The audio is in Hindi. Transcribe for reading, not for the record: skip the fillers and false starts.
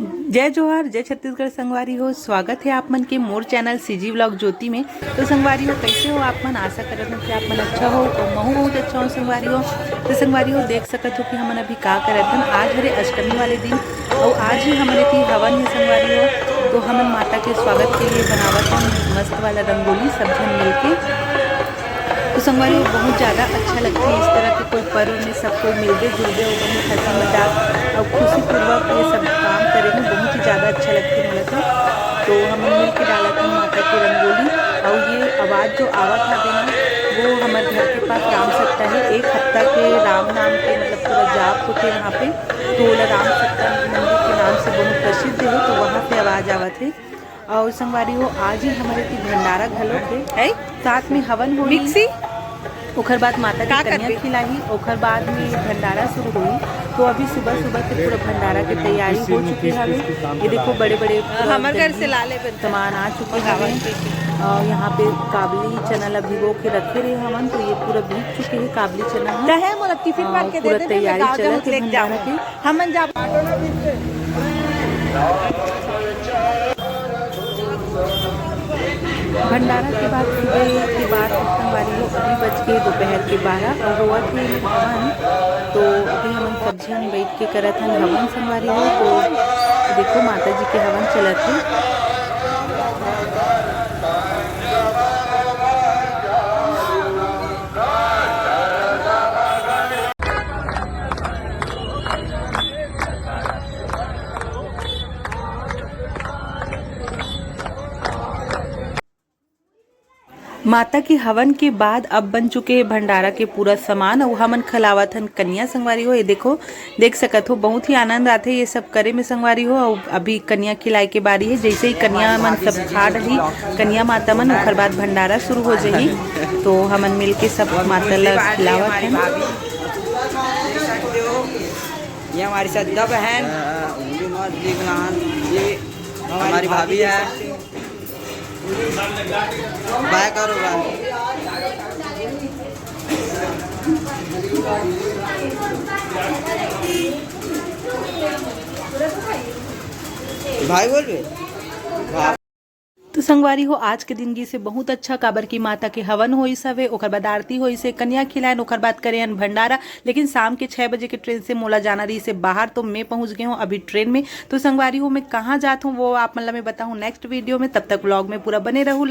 जय जोहार जय छत्तीसगढ़ संगवारी हो। स्वागत है आप मन के मोर चैनल सीजी व्लॉग ज्योति में। तो संगवारी हो कैसे हो आप मन? आशा करत हूँ कि आप मन अच्छा हो और महू बहुत अच्छा हो संगवारी हो। तो संगवारी हो देख सकत हो कि हमन अभी का करत हन। आज हरे अष्टमी वाले दिन और आज ही हमारे थी हवन है संगवारी हो। तो हमन माता के स्वागत के लिए बनावत हन मस्त वाला रंगोली सब झन मिलके। तो संगवारी हो बहुत ज़्यादा अच्छा लगता है इस तरह के कोई पर्व में सबको मिलते जुलते और बहुत हंसी मजाक और खुशीपूर्वक ये सब काम करे में बहुत ही ज़्यादा अच्छा लगता है मोला तो हम मिल के डाला था माता की रंगोली। और ये आवाज़ जो आवा था देना वो हमारे घर के पास राम सत्ता है। एक हफ्ता के राम नाम के मतलब पूरा जाप होते वहाँ पे। तो राम सत्ता मंदिर के नाम से बहुत प्रसिद्ध है। तो वहाँ पे आवाज़ आवत है। और संगवारी हो आज ही हमारे की भंडारा घलो है साथ में हवन हो मिक्सी ओखर बाद माता की कन्या खिलाई। ओखर बाद में भंडारा शुरू हुई। तो अभी सुबह सुबह से पूरा भंडारा की तैयारी हो चुकी है। ये देखो बड़े बड़े हमारे घर से लाले सामान आ चुके हैं। और यहाँ पे काबली चना ला भिगो के रखे रहे हवन। तो ये पूरा भीग चुके हैं काबली चना पूरा तैयारी चलत है भंडारा की। हमन जा भंडारा के बाद सुबह के बाद संगवारी हो अभी बज के दोपहर के 12 और हुआ थे हवन। तो अभी हम सब जन बैठ के करत हन हवन संगवारी हो। तो देखो माता जी के हवन चलत है। माता के हवन के बाद अब बन चुके हैं भंडारा के पूरा सामान और हमन खिलावत हन कन्या संगवारी हो। ये देखो देख सकत हो बहुत ही आनंद आते ये सब करे में संगवारी हो। और अभी कन्या खिलाए के बारी है। जैसे ही कन्या मन सब खा डली कन्या माता मन ओखर बाद भंडारा शुरू हो जाही। तो हमन मिल के सब माता ला खिलावत हन। ये हमारी सद्दा बहन ये हमारी भाभी है। बाय करो भाई बोल रहे। तो संगवारी हो आज के दिन से बहुत अच्छा काबर की माता के हवन होई सवे ओकर बाद आरती होई से कन्या खिलायन ओकर बाद करे भंडारा। लेकिन शाम के 6 बजे के ट्रेन से मोला जाना रही से बाहर। तो मैं पहुंच गई हूँ अभी ट्रेन में। तो संगवारी हो मैं कहाँ जाता हूँ वो आप मतलब मैं बताऊँ नेक्स्ट वीडियो में। तब तक व्लॉग में पूरा बने रहूँ।